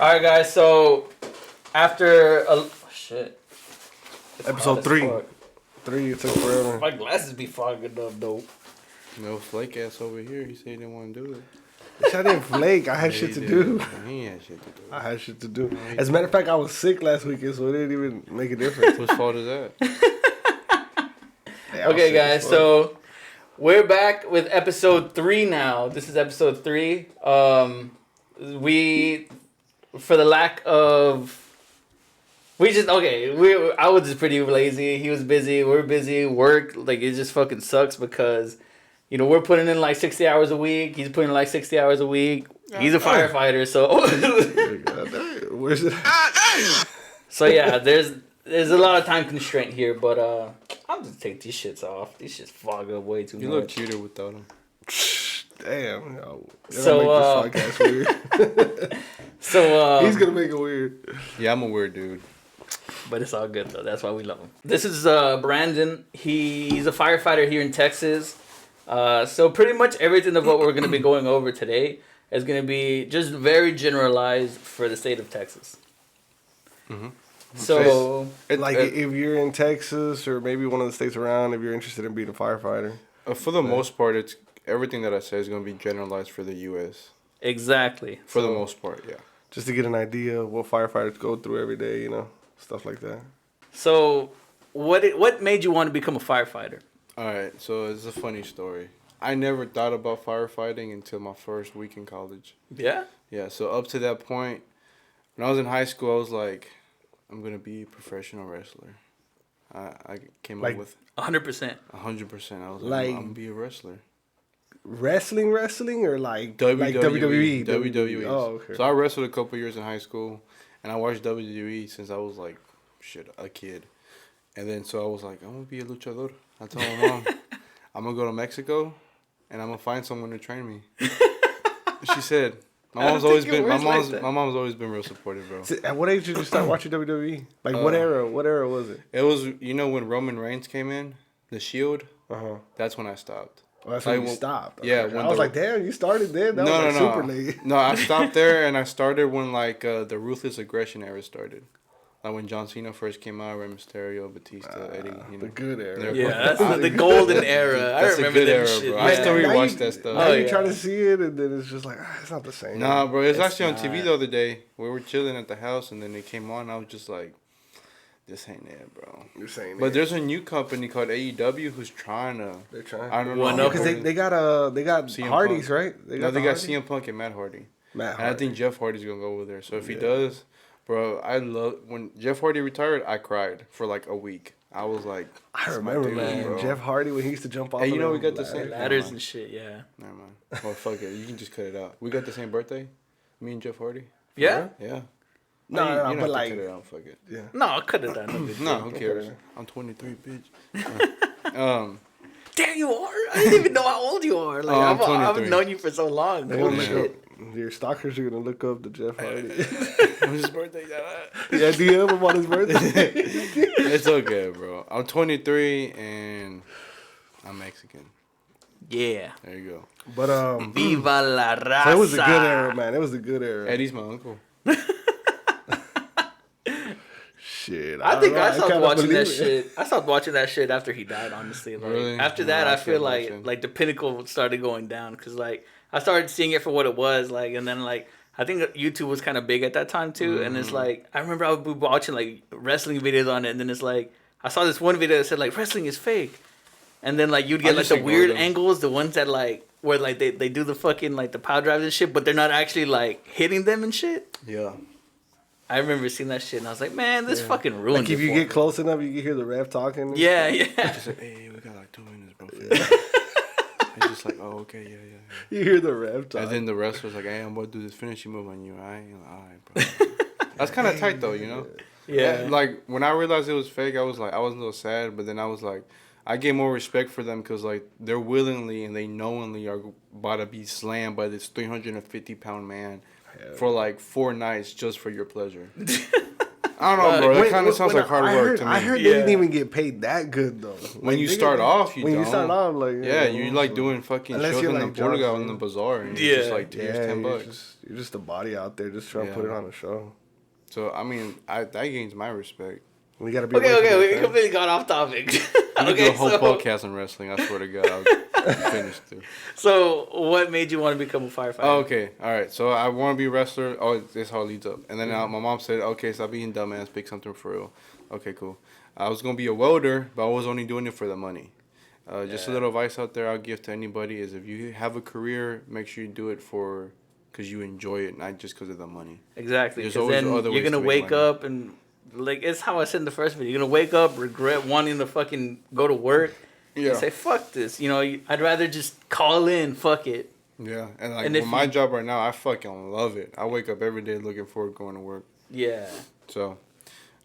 All right, guys. So after shit, it's Episode 3. 3, it took forever. My glasses be fogging up though. No flake ass over here. He said he didn't want to do it. I didn't flake. I had shit to do. He had shit to do. I had shit to do. As a matter of fact, I was sick last weekend, so it didn't even make a difference. Whose fault is that? Yeah, Okay, guys. So we're back with episode 3 now. This is episode 3. We, for the lack of, I was just pretty lazy. He was busy. We're busy. Work, like, it just fucking sucks because, you know, we're putting in like 60 hours a week. He's putting in like 60 hours a week. He's a firefighter, so. Where's it? So yeah, there's a lot of time constraint here, but I'll just take these shits off. These shits fog up way too much. You look cuter without them. Damn. Yo, So, make this podcast weird. So He's gonna make it weird. Yeah, I'm a weird dude. But it's all good though. That's why we love him. This is Brandon. He's a firefighter here in Texas. So pretty much everything of what we're gonna be going over today is gonna be just very generalized for the state of Texas. Mm-hmm. So, If you're in Texas or maybe one of the states around, if you're interested in being a firefighter. For the most part, it's everything that I say is going to be generalized for the U.S. exactly. For the most part, yeah. Just to get an idea of what firefighters go through every day, you know, stuff like that. So, what made you want to become a firefighter? All right, so it's a funny story. I never thought about firefighting until my first week in college. Yeah? Yeah, so up to that point, when I was in high school, I was like, I'm going to be a professional wrestler. I came up with 100%. 100%. I was Like- I'm going to be a wrestler. Wrestling or like WWE. WWE? Oh, okay. So I wrestled a couple years in high school, and I watched WWE since I was like, a kid. And then so I was like, I'm going to be a luchador. I told my mom, I'm going to go to Mexico, and I'm going to find someone to train me. She said, my mom's always been real supportive, bro. So at what age did you start watching WWE? Like what era? What era was it? It was, when Roman Reigns came in, The Shield, Uh-huh. That's when I stopped. Well, that's Like, when you when- stopped. yeah, Okay. when I was the- like, damn, you started then? That was super late. No, I stopped there, and I started when, the Ruthless Aggression era started. Like, when John Cena first came out, Rey Mysterio, Batista, Eddie, The good era. They're- Yeah, that's the golden era. I That's a remember good that era, shit. bro. Yeah. I still Now rewatch you- that stuff. Now Oh, you yeah. try to see it, and then it's just like, it's not the same. Nah, bro, it's It's actually on TV not. the other day. We were chilling at the house, and then it came on, and I was just like, this ain't it, bro. You're saying But that. there's a new company called AEW who's trying to... They're trying. I don't One know. up. Because they got CM Hardys, Punk. right? They got Hardy? CM Punk and Matt Hardy. Matt And I Hardy. think Jeff Hardy's going to go over there. So if he does, bro, I love... When Jeff Hardy retired, I cried for like a week. I was like... I "This is my remember, dude, man. bro." Jeff Hardy when he used to jump off. Hey, you of know them we got the ladders. same- Ladders and shit, yeah. Never mind. Well, fuck it. You can just cut it out. We got the same birthday? Me and Jeff Hardy? Yeah? Yeah. No, you no, don't but have to like, cut it out. Fuck it. yeah. No, I could have done it. No, who cares? I'm 23, bitch. Damn, you are? I didn't even know how old you are. Like, Oh, I'm I've 23. known you for so long. They're Holy gonna Yeah. look shit. up, your stalkers are gonna look up the Jeff Hardy. Whose birthday? Yeah, DM him on his birthday. It's okay, bro. I'm 23 and I'm Mexican. Yeah. There you go. But Viva la raza. so it was a good era, man. It was a good era. Eddie's my uncle. Shit, I think I stopped kinda watching that believe it. shit. I stopped watching that shit after he died, honestly. Like, Really? after No, that, I I feel can't like imagine. the pinnacle started going down. Because, like, I started seeing it for what it was. Like, and then, like, I think YouTube was kind of big at that time, too. And it's like, I remember I would be watching, like, wrestling videos on it. And then it's like, I saw this one video that said, like, wrestling is fake. And then, like, you'd get, I like, just the ignored weird them. angles, the ones that, like, where, like, they do the fucking, like, the power drives and shit, but they're not actually, like, hitting them and shit. Yeah. I remember seeing that shit, and I was like, man, this fucking ruined Like it if you for get me. close enough, you can hear the ref talking. and Yeah, stuff. yeah. Just like, hey, we got like 2 minutes, bro. It's just like, oh, okay, yeah. You hear the ref talking. And then the wrestler's like, hey, I'm about to do this finishing move on you, alright? You're like, alright, bro. That's kind of tight, though, you know? Yeah. Like, when I realized it was fake, I was like, I was a little sad, but then I was like, I get more respect for them because, like, they're willingly and they knowingly are about to be slammed by this 350-pound man for, like, 4 nights just for your pleasure. I don't know, bro. That kind of sounds like hard work to me. I heard they didn't even get paid that good, though. When you start off, you don't. When you start off, like... Yeah, you like doing fucking shows in the Portugal in the bazaar. And you just like, here's $10. You're just a body out there just trying to put it on a show. So, I mean, that gains my respect. We gotta be okay, we completely got off topic. We do a whole podcast on wrestling. I swear to God, I'll finish too. So, what made you want to become a firefighter? Oh, okay, all right. So I want to be a wrestler. Oh, that's how it leads up. And then my mom said, "Okay, stop being dumbass. Pick something for real." Okay, cool. I was gonna be a welder, but I was only doing it for the money. Just a little advice out there I'll give to anybody is if you have a career, make sure you do it because you enjoy it, not just because of the money. Exactly. Because then you're gonna wake up and. Like, it's how I said in the first video. You're going to wake up, regret wanting to fucking go to work, and say, fuck this. You know, I'd rather just call in, fuck it. Yeah, and like with my job right now, I fucking love it. I wake up every day looking forward to going to work. Yeah. So,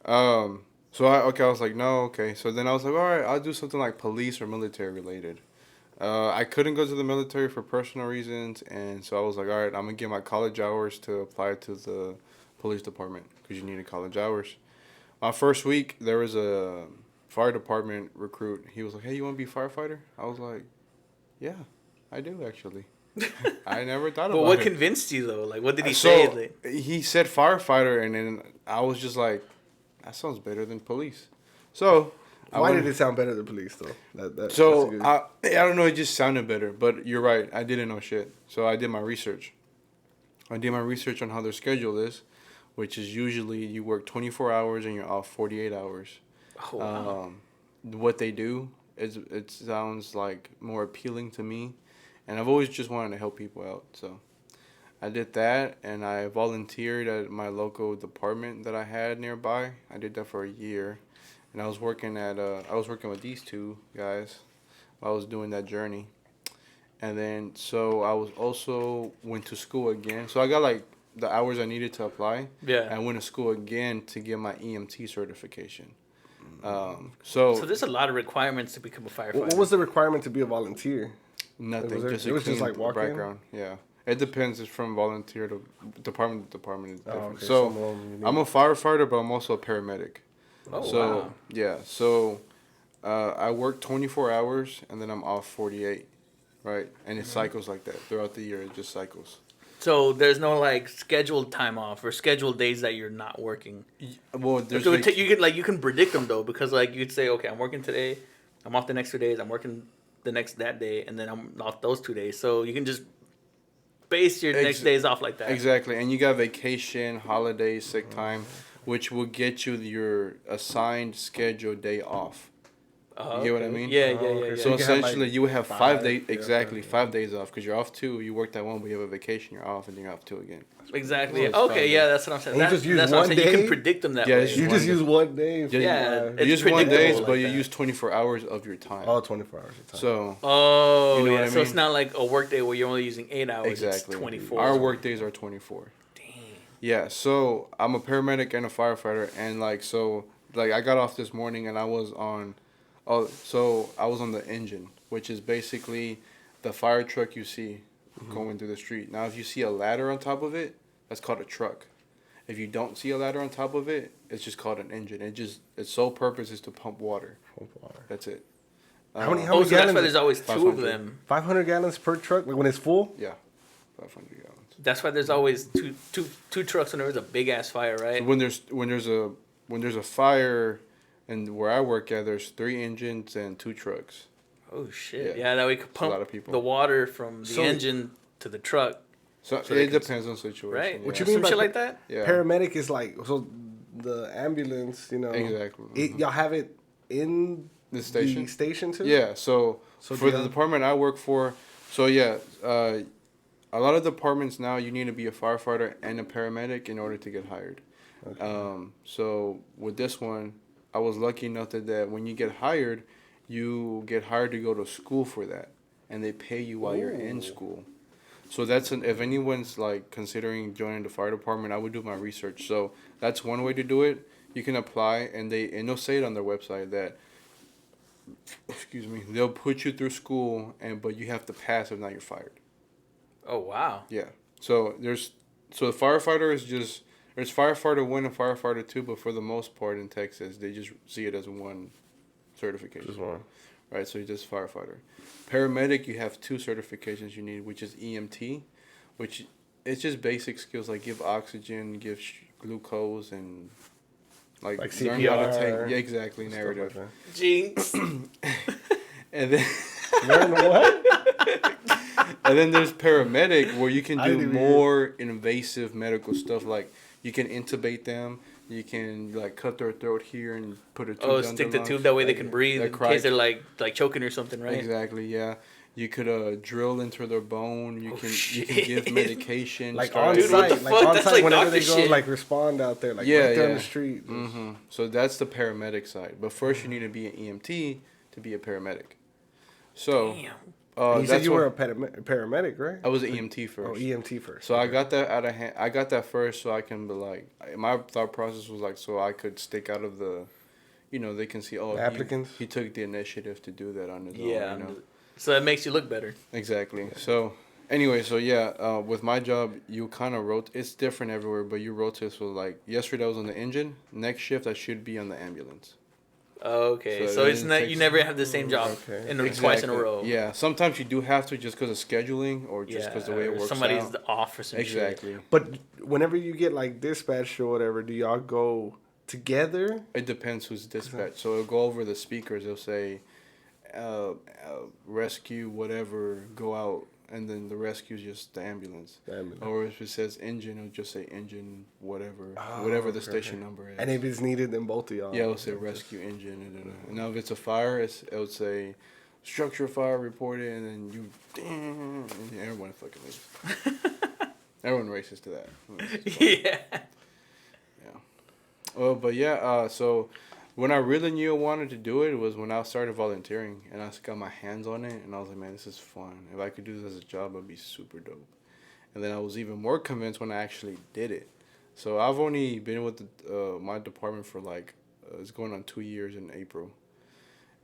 I was like, no, okay. So then I was like, all right, I'll do something like police or military related. I couldn't go to the military for personal reasons, and so I was like, all right, I'm going to get my college hours to apply to the police department because you needed college hours. My first week, there was a fire department recruit. He was like, hey, you want to be a firefighter? I was like, yeah, I do, actually. I never thought about it. But what convinced you, though? Like, what did he say? Like, he said firefighter, and then I was just like, that sounds better than police. So... Why did it sound better than police, though? I don't know, it just sounded better. But you're right, I didn't know shit. So I did my research. I did my research on how their schedule is, which is usually you work 24 hours and you're off 48 hours. Oh, wow. What they do, it sounds like more appealing to me. And I've always just wanted to help people out. So I did that, and I volunteered at my local department that I had nearby. I did that for a year. And I was working with these two guys while I was doing that journey. And then, so I was also went to school again. So I got like the hours I needed to apply. Yeah. And I went to school again to get my EMT certification. So there's a lot of requirements to become a firefighter. What was the requirement to be a volunteer? Nothing. It was just like walking? Background. Yeah. It depends. It's from volunteer to department to department. Is different. Okay. So I'm a firefighter, but I'm also a paramedic. Oh, so, wow. Yeah. So I work 24 hours, and then I'm off 48, right? And it cycles like that. Throughout the year, it just cycles. So there's no, like, scheduled time off or scheduled days that you're not working? Well, there's... So you can predict them, though, because, like, you'd say, okay, I'm working today, I'm off the next 2 days, I'm working that day, and then I'm off those 2 days. So you can just base your next days off like that. Exactly. And you got vacation, holidays, sick time, which will get you your assigned scheduled day off. You get what I mean? Yeah. So essentially, you would have 5 days, 5 days off, because you're off 2, you work that 1, but you have a vacation, you're off, and you're off 2 again. Exactly. Okay, yeah, that's what I'm saying. You just use that's one what I'm saying. day? You can predict them that way. You just use 1 day. You use 1 day, but you use 24 hours of your time. Oh, 24 hours of time. So. Oh, you know yeah. what I So mean? it's not like a work day where you're only using 8 hours. Exactly. It's 24. Our work days are 24. Damn. Yeah. So I'm a paramedic and a firefighter, and I got off this morning and I was on. I was on the engine, which is basically the fire truck you see going through the street. Now, if you see a ladder on top of it, that's called a truck. If you don't see a ladder on top of it, it's just called an engine. Its sole purpose is to pump water. That's it. How many So gallons? that's why there's always 2 of 500. them. 500 gallons per truck, like when it's full. Yeah, 500 gallons. That's why there's always two trucks when there's a big ass fire, right? When there's a fire, and where I work at, there's 3 engines and 2 trucks. Oh shit! Yeah, that we could pump a lot of people. the water from the engine to the truck. So it depends on the situation. Right? Yeah. What you mean Some by shit like that? Yeah. Paramedic is like the ambulance, Exactly. Y'all have it in The station? The station too? Yeah, so for the department I work for, a lot of departments now you need to be a firefighter and a paramedic in order to get hired. Okay. So with this one, I was lucky enough that when you get hired, you get hired to go to school for that, and they pay you while you're in school. So if anyone's like considering joining the fire department, I would do my research. So that's one way to do it. You can apply, and they'll say it on their website that, they'll put you through school, but you have to pass. If not, you're fired. Oh wow. Yeah. So the firefighter is just There's Firefighter 1 and Firefighter 2, but for the most part in Texas, they just see it as one certification. Just one. Right, so you're just firefighter. Paramedic, you have 2 certifications you need, which is EMT, which it's just basic skills like give oxygen, give glucose, and like learn CPR. how to take. Yeah, exactly, narrative. Like Jinx. And then learn what? and then there's paramedic where you can I do didn't even more invasive medical stuff like you can intubate them. You can like cut their throat here and put a tube down Stick their the tube lungs. that way they can breathe in cry- case they're like choking or something, right? Exactly, yeah. You could drill into their bone. You can give medication. Like start- on Dude, what the site, like fuck? on That's site like whenever doctor they go shit. like respond out there, like Yeah, right there yeah. on the street. Mm-hmm. So that's the paramedic side. But first, you need to be an EMT to be a paramedic. So, Damn. You said you were a paramedic, right? I was an EMT first. Oh, EMT first. So I got that out of hand. I got that first, so I can be like. My thought process was like, so I could stick out of the, they can see. Oh, applicants. He took the initiative to do that on his own. Yeah. So that makes you look better. Exactly. So, anyway, with my job, you kind of it's different everywhere, but you rotate. So, like, yesterday I was on the engine. Next shift, I should be on the ambulance. Okay, So so it it's not you takes- never have the same job twice in a row. Yeah, sometimes you do have to just because of scheduling or just because the way it works somebody's out. off or some shit. Exactly. But whenever you get like dispatched or whatever, do y'all go together? It depends who's dispatched. So it'll go over the speakers. They'll say, rescue, whatever, go out. And then the rescue is just the ambulance. Or if it says engine, it'll just say engine, whatever. Whatever the station number is. And if it's needed, then both of y'all. Yeah, it'll say rescue engine. And now if it's a fire, it'll say structure fire reported. And then and everyone fucking leaves. Everyone races to that. Yeah. Yeah. Well, but yeah, so when I really knew I wanted to do it was when I started volunteering and I got my hands on it and I was like, man, this is fun. If I could do this as a job, it'd be super dope. And then I was even more convinced when I actually did it. So I've only been with my department for it's going on 2 years in April.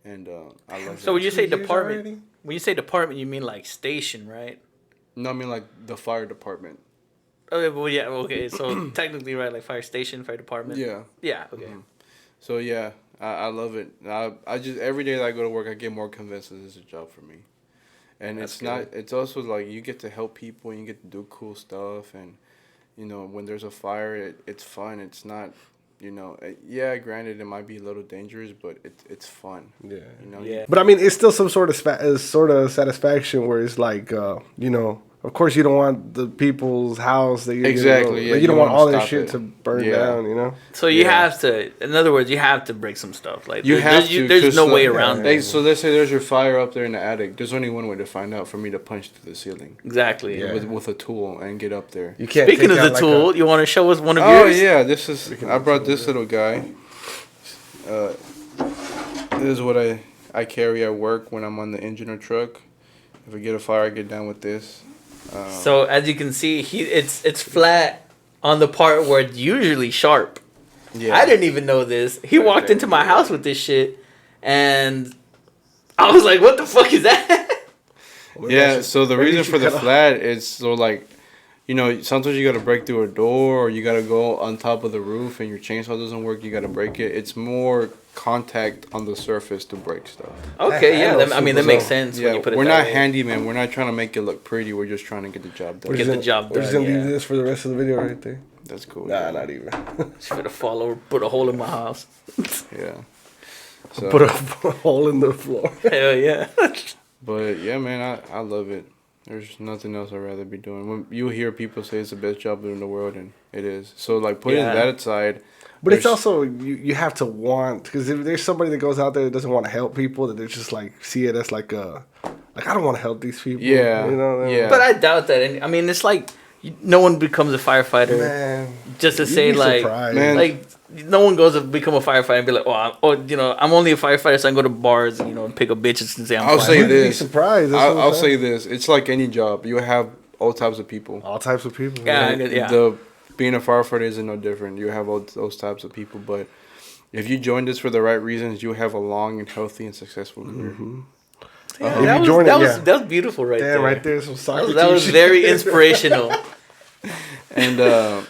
And I love it. So when you say 2 years department, already? when you say department, you mean like station, right? No, I mean like the fire department. Okay, well, yeah, okay. So technically, right, like fire station, fire department. Yeah. Yeah. Okay. Mm-hmm. So yeah, I love it. I just every day that I go to work, I get more convinced that this is a job for me. And That's it's not. It's also like you get to help people and you get to do cool stuff. And when there's a fire, it's fun. It's not. Yeah. Granted, it might be a little dangerous, but it's fun. Yeah. Yeah. But I mean, it's still some sort of satisfaction where it's like, of course you don't want the people's house that you're Exactly, yeah, you you don't want wanna all that stop shit it. to burn Yeah. down, So you Yeah. have to. In other words, you have to break some stuff. Like You have to. There's 'cause no way yeah. around Hey, it. so let's say there's your fire up there in the attic. There's only one way to find out for me to punch through the ceiling Exactly. Yeah. with a tool and get up there. You can't. Speaking take of out the like tool, you want to show us one of Oh yours? yeah, this is. I brought this little guy. This is what I carry at work when I'm on the engine or truck. If I get a fire, I get down with this. So as you can see, it's flat on the part where it's usually sharp. Yeah. I didn't even know this. He Right walked there. into my house with this shit, and I was like, "What the fuck is that?" Yeah. So the maybe reason you for the cut off- flat is so like, sometimes you gotta break through a door or you gotta go on top of the roof and your chainsaw doesn't work. You gotta break it. It's more contact on the surface to break stuff. Okay, yeah. handle's I mean, that super makes low. sense Yeah, when you put it. we're that not way. handyman. We're not trying to make it look pretty. We're just trying to get the job done. We're Get just the job We're just done, gonna yeah. do this for the rest of the video right there. That's cool. Nah, yeah. not even. Should have follow, put a hole in my house. Yeah. So, Put a hole in the floor. Hell yeah. but yeah, man, I love it. There's nothing else I'd rather be doing. When you hear people say it's the best job in the world, and it is. So like putting Yeah. that aside, But it's there's- also you have to want, because if there's somebody that goes out there that doesn't want to help people, that they're just like see it as like I don't want to help these people. Yeah, yeah. But I doubt that. I mean, it's like no one becomes a firefighter Man, just to you'd say be like, surprised. Man. like no one goes to become a firefighter and be like, I'm only a firefighter, so I can go to bars, and pick up bitches and say I'm. I'll fire. say You'd be this. surprised. That's what I'm I'll say saying. this. It's like any job. You have all types of people. All types of people. Yeah, And yeah. being a firefighter isn't no different. You have all those types of people, but if you join this for the right reasons, you have a long and healthy and successful career. Mm-hmm. Yeah, If that, you was, join that, it, was, yeah. that was beautiful right Damn, there. right there, some Socrates. That was very inspirational. And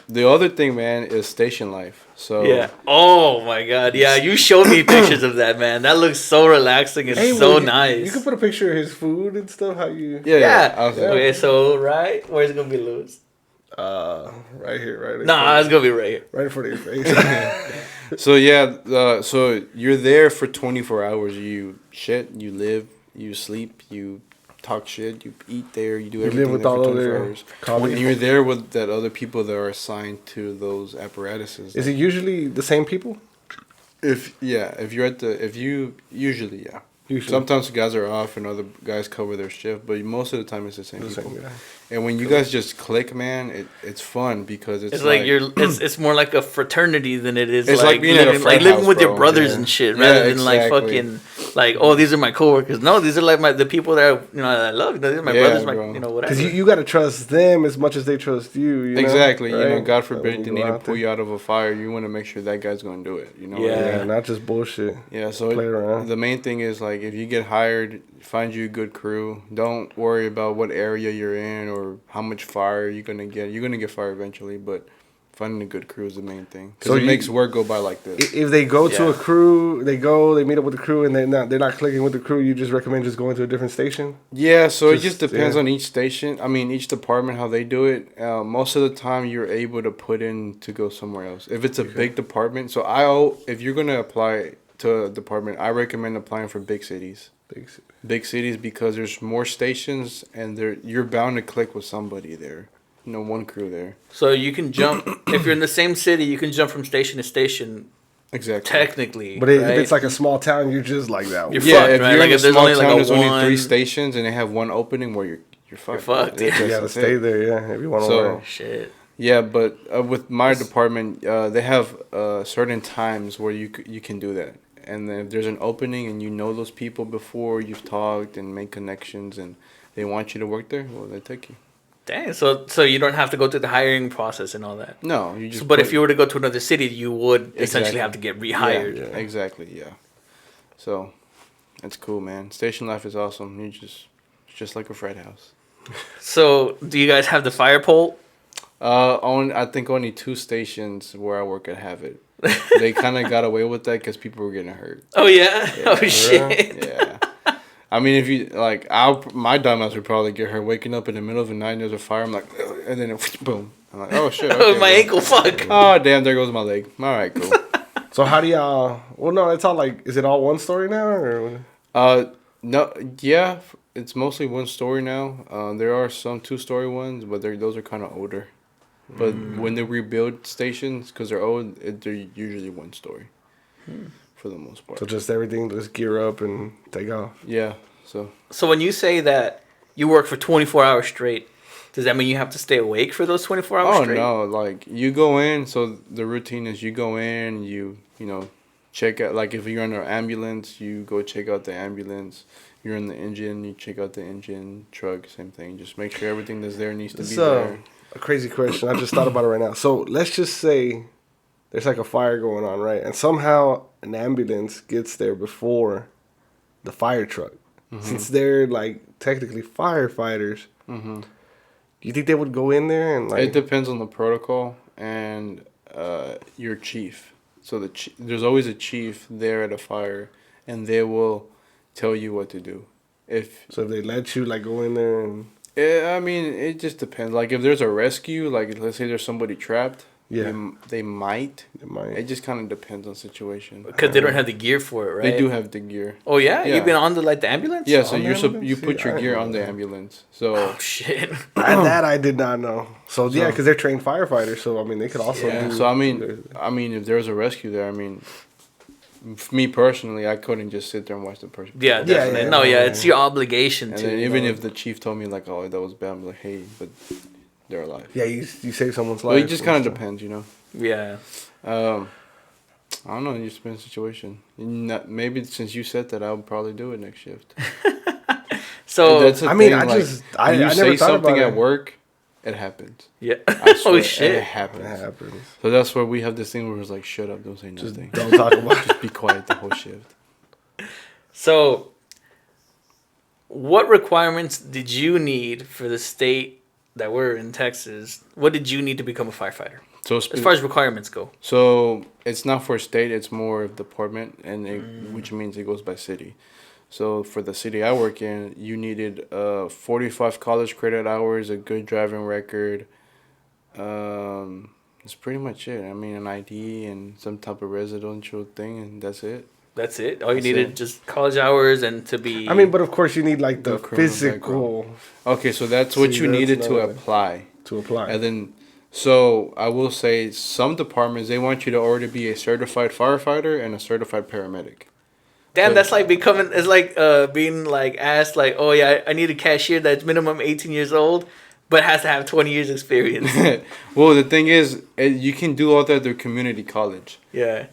the other thing, man, is station life. So Yeah. Oh my God. Yeah, you showed me pictures of that, man. That looks so relaxing and so nice. You can put a picture of his food and stuff. How you? Yeah. I was like, Okay, so right, where's it gonna be, Lewis? Right here, right. Nah, it's gonna be right here. Right in front of your face. So yeah, so you're there for 24 hours. You shit, you live, you sleep, you talk shit, you eat there, you do everything. You live with there all for other 24 hours. colleagues. And you're there with that other people that are assigned to those apparatuses. Is it usually the same people? If you usually. Usually. Sometimes guys are off and other guys cover their shift, but most of the time it's the same The people. same guy. And when you guys just click, man, it's fun because It's like it's more like a fraternity than it is It's like like being at a living, frat like living house, with your bro. brothers Yeah. and shit, Yeah, rather than like exactly. fucking like, oh, these are my coworkers. No, these are like the people that I love. These are my brothers, bro. whatever. Because you got to trust them as much as they trust you. You know? Exactly. Right? You know, God So when forbid they you need go to out pull there- you out of a fire. You want to make sure that guy's going to do it. You know. Yeah. Yeah, not just bullshit. Yeah. So Play around. the main thing is like if you get hired, find you a good crew. Don't worry about what area you're in or how much fire you're gonna get. You're gonna get fired eventually, but finding a good crew is the main thing. Because it makes work go by like this. If they go to Yeah. a crew, they meet up with the crew, and they're not clicking with the crew. You just recommend just going to a different station. Yeah, so it Just- just depends yeah. on each station. I mean, each department how they do it. Most of the time, you're able to put in to go somewhere else. If it's a big department, if you're gonna apply to a department, I recommend applying for big cities. Big cities because there's more stations and you're bound to click with somebody there. One crew there. So you can jump if you're in the same city. You can jump from station to station. Exactly. Technically, But if right? it's like a small town, you're just like that. You're Yeah, fucked, if right? you're Like, in if a there's small only, like, town, a there's only one- 3 stations and they have one opening where you're fucked. fucked. That's You gotta it. stay there, yeah. If you want to So- learn. Shit. Yeah, but with my department, they have certain times where you can do that. And then if there's an opening and you know those people before, you've talked and made connections and they want you to work there, well, they take you. Dang. So you don't have to go through the hiring process and all that. No, you just. So, but if you were to go to another city, you would essentially Exactly. have to get rehired. Yeah, exactly, yeah. So, that's cool, man. Station life is awesome. It's just like a frat house. So do you guys have the fire pole? I think only 2 stations where I work at have it. They kind of got away with that because people were getting hurt. Oh yeah. Oh shit. Yeah. I mean, if you like, my dumbass would probably get hurt waking up in the middle of the night and there's a fire. I'm like, "Ugh," and then boom. I'm like, oh shit. Oh, Okay, my well. ankle. Fuck. Oh damn! There goes my leg. All right, cool. So how do y'all? Well, no, it's all like. Is it all one story now, or? No, yeah, it's mostly one story now. There are some 2-story ones, but those are kind of older. But when they rebuild stations, because they're old, they're usually 1 story. For the most part. So just everything, just gear up and take off. Yeah. So when you say that you work for 24 hours straight, does that mean you have to stay awake for those 24 hours Oh straight? no! Like you go in, so the routine is you go in, you check out. Like if you're in an ambulance, you go check out the ambulance. You're in the engine, you check out the engine, truck, same thing. Just make sure everything that's there needs to be there. A crazy question. I just thought about it right now. So let's just say there's like a fire going on, right? And somehow an ambulance gets there before the fire truck. Mm-hmm. Since they're like technically firefighters, do you think they would go in there and like? It depends on the protocol and your chief. So there's always a chief there at a fire, and they will tell you what to do. So if they let you like go in there and. I mean, it just depends. Like if there's a rescue, like let's say there's somebody trapped. Yeah. They might. It might. It just kind of depends on situation. Because they don't have the gear for it, right? They do have the gear. Oh yeah? Yeah. You've been on the ambulance? Yeah, so On the you ambulance? put See, your I gear didn't on know the that. ambulance. So Oh shit. That I did not know. So yeah, because they're trained firefighters. So I mean, they could also. yeah. Do So I mean, if there was a rescue there, I mean, me personally, I couldn't just sit there and watch the person. Yeah, definitely. yeah, No, yeah, yeah, yeah. it's your obligation And to. then you even know. if the chief told me like, oh, that was bad, I'm like, hey, but they're alive. Yeah, you save someone's Well, life. it just and kind of stuff. depends, Yeah. I don't know. It just depends on the situation. Maybe since you said that, I'll probably do it next shift. So That's the I mean, thing, I like, just- when you I say never thought something about at it. work, it happens. yeah. I swear, Oh It shit. happens. It happens. So that's why we have this thing where it's like, shut up, don't say Just nothing. don't talk about it. Just be quiet the whole shift. So, what requirements did you need for the state that we're in Texas, what did you need to become a firefighter? So As far as requirements go. So it's not for state; it's more of department, and which means it goes by city. So for the city I work in, you needed 45 college credit hours, a good driving record. That's pretty much it. I mean, an ID and some type of residential thing, and that's it. That's it. All you needed just college hours and to be. I mean, but of course you need like the criminal physical. Okay, so that's what you needed to apply. To apply. And then, so I will say some departments, they want you to already be a certified firefighter and a certified paramedic. Damn, that's like becoming. It's like being like asked like, oh yeah, I need a cashier that's minimum 18 years old, but has to have 20 years experience. Well, the thing is, you can do all that through community college. Yeah.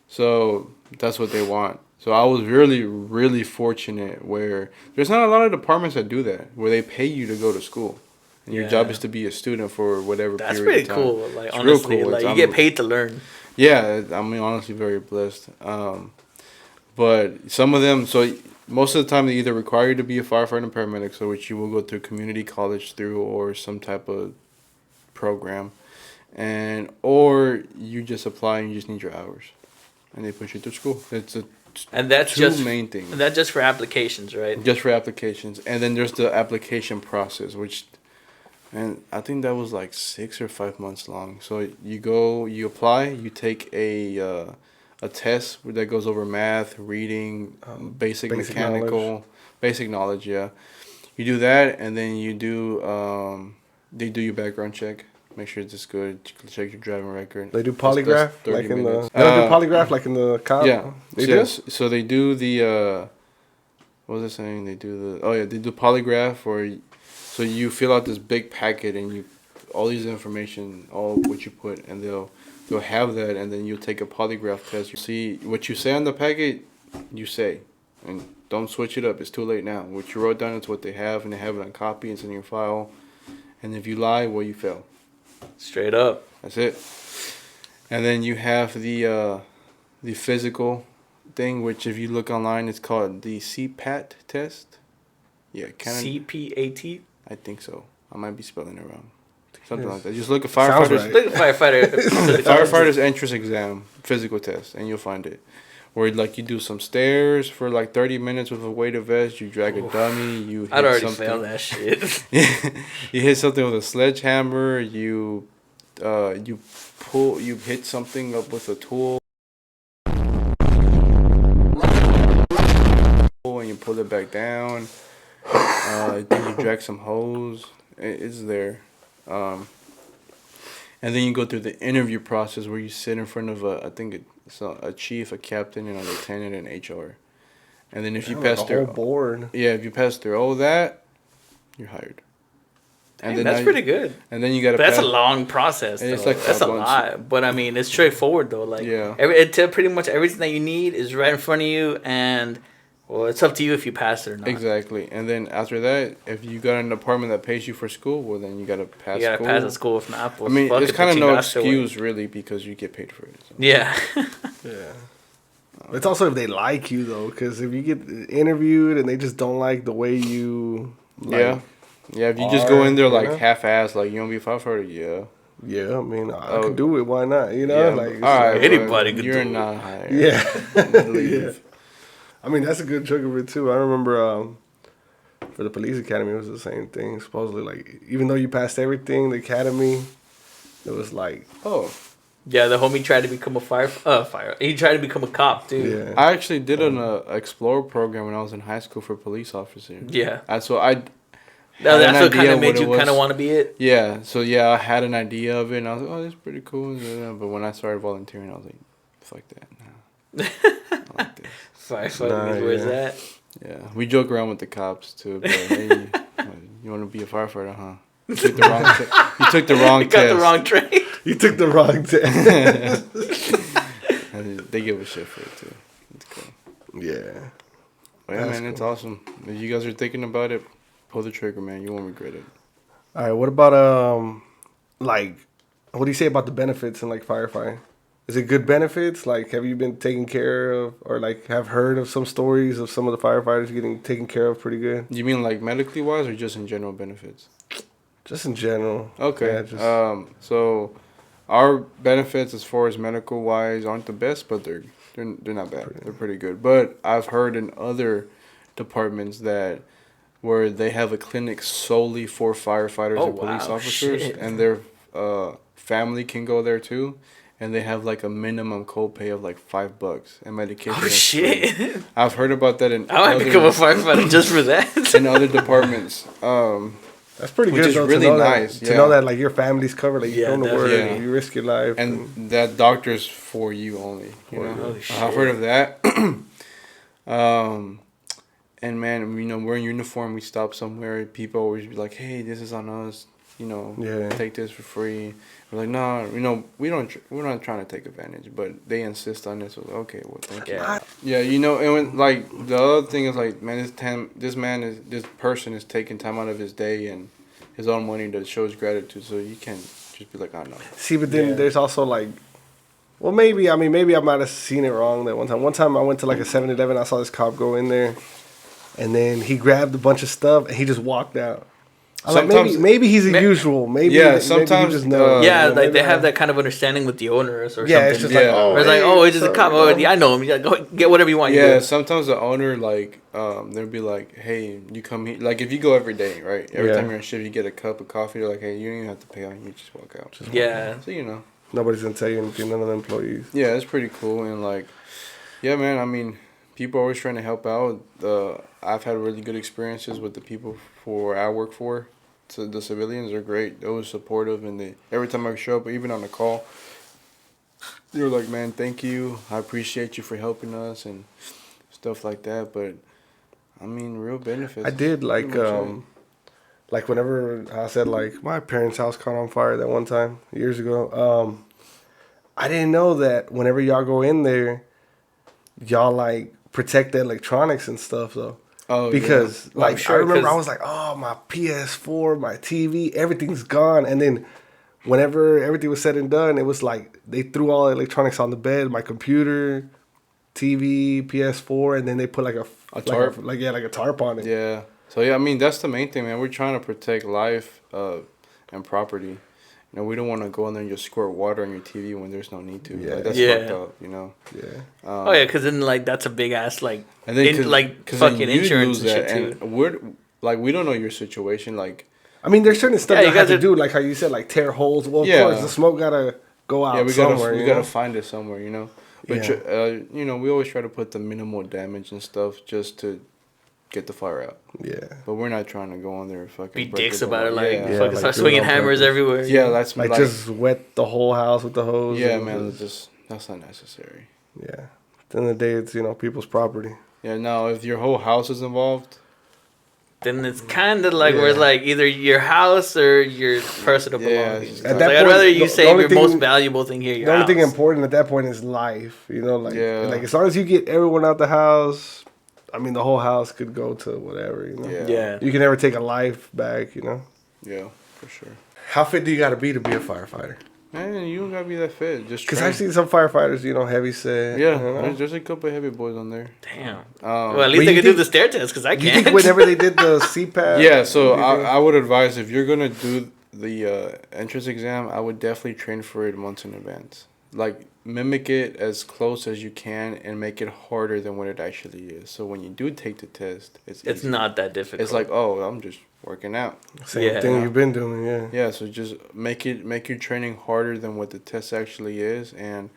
So that's what they want. So I was really, really fortunate where there's not a lot of departments that do that, where they pay you to go to school. And your job is to be a student for whatever that's period of time. That's pretty cool. Like, it's honestly, real cool. like, you get paid to learn. Yeah, I'm honestly very blessed. But some of them, so most of the time they either require you to be a firefighter and paramedic, so which you will go through community college through or some type of program, or you just apply and you just need your hours, and they push you through school. That's two main things. And that's just for applications, right? Just for applications, and then there's the application process, and I think that was like 6 or 5 months long. So you go, you apply, you take a test that goes over math, reading, basic mechanical, basic knowledge. Yeah, you do that, and then you do they do your background check, make sure it's good. Check your driving record. They do polygraph like in the. They don't do polygraph like in the cop. Yeah, they do. So they do the. What was I saying? They do they do polygraph, or so you fill out this big packet and you all these information, all what you put, and they'll have that, and then you'll take a polygraph test. You see what you say on the packet, you say, and don't switch it up. It's too late now. What you wrote down is what they have, and they have it on copy. It's in your file, and if you lie, well, you fail. Straight up. That's it. And then you have the physical thing, which if you look online, it's called the CPAT test. Yeah, CPAT. I think so. I might be spelling it wrong. Something like that. Just look at firefighters. Right. Look at firefighter. Firefighter's entrance exam, physical test, and you'll find it. Where like you do some stairs for like 30 minutes with a weighted vest. You drag a dummy. You hit I'd already something. failed that shit. You hit something with a sledgehammer. You hit something up with a tool. And you pull it back down. Then you drag some hose. It's there. And then you go through the interview process where you sit in front of a chief, a captain, and a lieutenant, and HR. And then if you pass through, board. Yeah, if you pass through all that, you're hired. And that's pretty good. And then you got to. That's a long process. Though. It's like that's a lot, but I mean, it's straightforward though. Like, pretty much everything that you need is right in front of you, and well, it's up to you if you pass it or not. Exactly. And then after that, if you got an department that pays you for school, well, then you got to pass. You got to pass the school. If not, well, I mean, it's kind of no excuse really because you get paid for it. So. Yeah. Yeah. It's also if they like you though, because if you get interviewed and they just don't like the way you. Yeah. If you just go in there like half-assed, like you don't be a firefighter, Yeah, I mean, I can do it. Why not? You know, all right, anybody can do it. You're not hired. Yeah. Yeah. I mean, that's a good chunk of it too. I remember for the police academy, it was the same thing. Supposedly, like even though you passed everything, the academy, it was like, yeah, the homie tried to become a He tried to become a cop too. Yeah. I actually did an Explorer program when I was in high school for police officer. Yeah. That's what kind of made you kind of want to be it. Yeah. So yeah, I had an idea of it, and I was like, oh, that's pretty cool. But when I started volunteering, I was like, fuck that. No. I like this. Firefighter, where's that? Yeah, we joke around with the cops too. But hey, you want to be a firefighter, huh? You took the wrong. You took the wrong you test. got the wrong train. You took the wrong test. They give a shit for it too. It's cool. Yeah. Well, yeah, man, cool. It's awesome. If you guys are thinking about it, pull the trigger, man. You won't regret it. All right. What about like, what do you say about the benefits in like firefighting? Is it good benefits? Like, have you been taken care of, or like have heard of some stories of some of the firefighters getting taken care of pretty good? You mean like medically wise, or just in general benefits? Just in general. Okay. Yeah, so our benefits as far as medical wise aren't the best, but they're not bad. They're pretty good. But I've heard in other departments that where they have a clinic solely for firefighters and police officers, shit. and their family can go there too, and they have like a minimum copay of like $5 and medication. Oh is shit! free. I've heard about that in I might become a firefighter just for that. in other departments. that's pretty Which good. is Though, really to know nice, That, to know that like your family's covered, like you Yeah, go to work, definitely. you risk your life, And that doctor's for you only. You know, Holy shit. I've heard of that. And man, you know, we're in uniform. We stop somewhere. People always be like, "Hey, this is on us." You know, take this for free. We're like, no, you know, we're not trying to take advantage, but they insist on this. So okay, well, thank you. Yeah, you know, and when, like the other thing is like, man, this person is taking time out of his day and his own money to show his gratitude. So you can't just be like, "I know." See, but then there's also like, well, maybe I might have seen it wrong that one time. One time I went to like a 7-Eleven. I saw this cop go in there, and then he grabbed a bunch of stuff and he just walked out. I was like, maybe he's a usual. Maybe sometimes maybe he just knows. like they have that kind of understanding with the owners or something. It's just like, or it's like, oh, it's just a cop. Oh, yeah, I know him. Yeah, go get whatever you want. Yeah, sometimes the owner like they'll be like, hey, you come here. Like if you go every day, right? Every time you're on shift, you get a cup of coffee. They're like, hey, you don't even have to pay on. You just walk out. So you know, nobody's gonna tell you anything. None of the employees. Yeah, it's pretty cool and like, yeah, man. I mean, people are always trying to help out. I've had really good experiences with the people I work for. So the civilians are great. They're always supportive, and every time I show up, even on the call, they're like, "Man, thank you. I appreciate you for helping us and stuff like that." But I mean, real benefits. I did like whenever I said like my parents' house caught on fire that one time years ago. I didn't know that whenever y'all go in there, y'all like protect the electronics and stuff though. Oh, because yeah. I remember I was like, oh, my PS4, my TV, everything's gone. And then whenever everything was said and done, it was like they threw all the electronics on the bed, my computer, TV, PS4, and then they put like a tarp, like a tarp on it. Yeah. So yeah, I mean that's the main thing, man. We're trying to protect life and property. You know, we don't want to go in there and just squirt water on your TV when there's no need to. Yeah, like, that's fucked up. You know. Yeah. Because then like that's a big ass like and then fucking insurance and shit too. And we're like we don't know your situation. Like, I mean, there's certain stuff you have to do, like how you said, like tear holes. Well, of course, the smoke gotta go out. Yeah, we gotta find it somewhere. You know. But you know, we always try to put the minimal damage and stuff just to get the fire out. Yeah. But we're not trying to go on there and fucking be dicks about it, like fucking start swinging hammers everywhere. Yeah, that's like just wet the whole house with the hose. Yeah, man, that's not necessary. Yeah. At the end of the day, it's people's property. Yeah. Now, if your whole house is involved, then it's kind of like where it's like either your house or your personal belongings. At that point, I'd rather you save your most valuable thing here. The only thing important at that point is life. You know, like as long as you get everyone out the house. I mean, the whole house could go to whatever, you know. Yeah. You can never take a life back, you know. Yeah, for sure. How fit do you got to be a firefighter? Man, you don't gotta be that fit. Just because I've seen some firefighters, heavy set. Yeah, there's a couple of heavy boys on there. Damn. Well, at least they can do the stair test because I can't. You think whenever they did the CPAP? Yeah, so I would advise if you're gonna do the entrance exam, I would definitely train for it months in advance. Like mimic it as close as you can and make it harder than what it actually is. So when you do take the test, it's not that difficult. It's like, oh, I'm just working out. Same thing you've been doing, yeah. Yeah, so just make your training harder than what the test actually is. And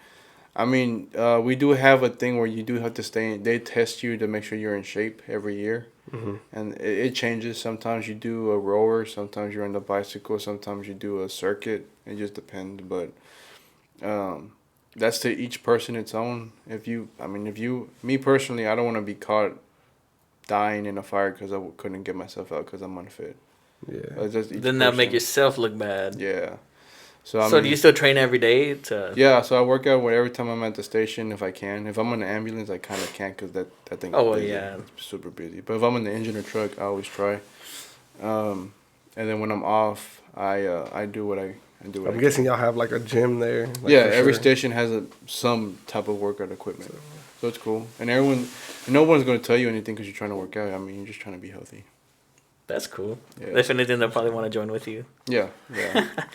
I mean, we do have a thing where you do have to stay in. They test you to make sure you're in shape every year. Mm-hmm. And it changes. Sometimes you do a rower, sometimes you're on the bicycle, sometimes you do a circuit. It just depends, but that's to each person its own. Me personally, I don't want to be caught dying in a fire because I couldn't get myself out because I'm unfit. Yeah. Then that make yourself look bad. Yeah. So do you still train every day? Yeah, so I work out every time I'm at the station if I can. If I'm in the ambulance, I kind of can't because that thing is busy. It's super busy. But if I'm in the engine or truck, I always try. And then when I'm off, I do what I do. I'm guessing y'all have like a gym there. Like every station has some type of workout equipment. So it's cool. And no one's going to tell you anything because you're trying to work out. I mean, you're just trying to be healthy. That's cool. Yeah. If anything, they'll probably want to join with you. Yeah.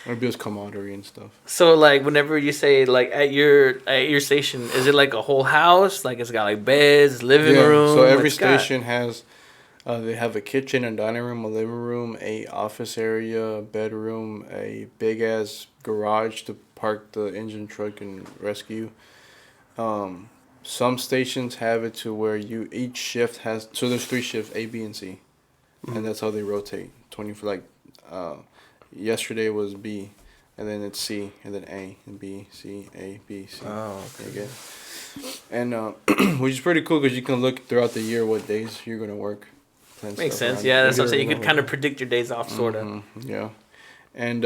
Or be his camaraderie and stuff. So like, whenever you say like at your station, is it like a whole house? Like it's got like beds, living room. So every what's it got? station has. They have a kitchen, a dining room, a living room, a office area, a bedroom, a big ass garage to park the engine, truck, and rescue. Some stations have it to where each shift has, so there's 3 shifts, A, B, and C, and that's how they rotate. 24, like yesterday was B, and then it's C, and then A, and B, C, A, B, C. Oh, okay. And which is pretty cool because you can look throughout the year what days you're gonna work. Makes sense. Yeah, that's what I'm saying. You could kind of predict your days off, sort of. Yeah, and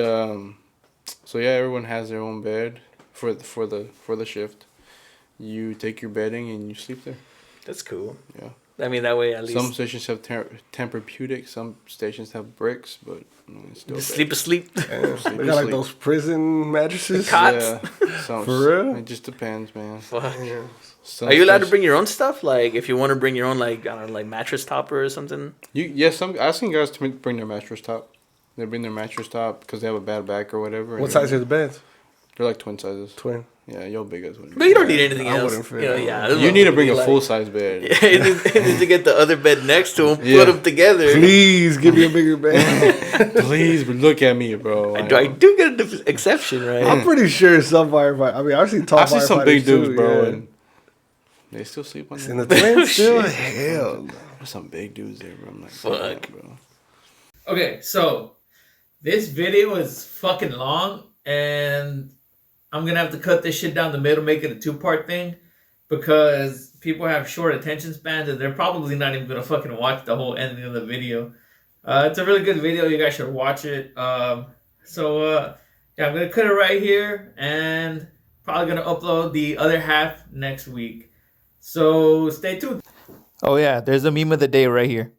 so yeah, everyone has their own bed for the shift. You take your bedding and you sleep there. That's cool. Yeah. I mean, that way at least. Some stations have Tempur-Pedic. Some stations have bricks, but it's still sleep asleep. Yeah. They got like those prison mattresses. Cots. Yeah. For real? It just depends, man. Fuck. Yeah. Are you allowed to bring your own stuff? Like, if you want to bring your own, like, I don't know, like mattress topper or something? I've seen guys to bring their mattress top. They bring their mattress top because they have a bad back or whatever. What size are the beds? They're like twin sizes. Twin. Yeah, your big ass one. But you don't need anything I else. wouldn't fit. You know, yeah. You need to bring a full size bed. Yeah, you need to get the other bed next to him, Yeah. put them together. Please give me a bigger bed. Please, but look at me, bro. I do get an exception, right? I'm pretty sure some firefighters. I mean, I've seen tall firefighters. I've seen some big dudes, too, bro, yeah. and they still sleep on And them. the twins still? Shit. Hell no. There's some big dudes there, bro. I'm like, Fuck. damn, bro. Okay, so this video is fucking long, and I'm gonna have to cut this shit down the middle, make it a 2-part thing, because people have short attention spans, and they're probably not even gonna fucking watch the whole ending of the video. It's a really good video. You guys should watch it. Yeah, I'm gonna cut it right here, and probably gonna upload the other half next week. So stay tuned. Oh yeah, there's a meme of the day right here.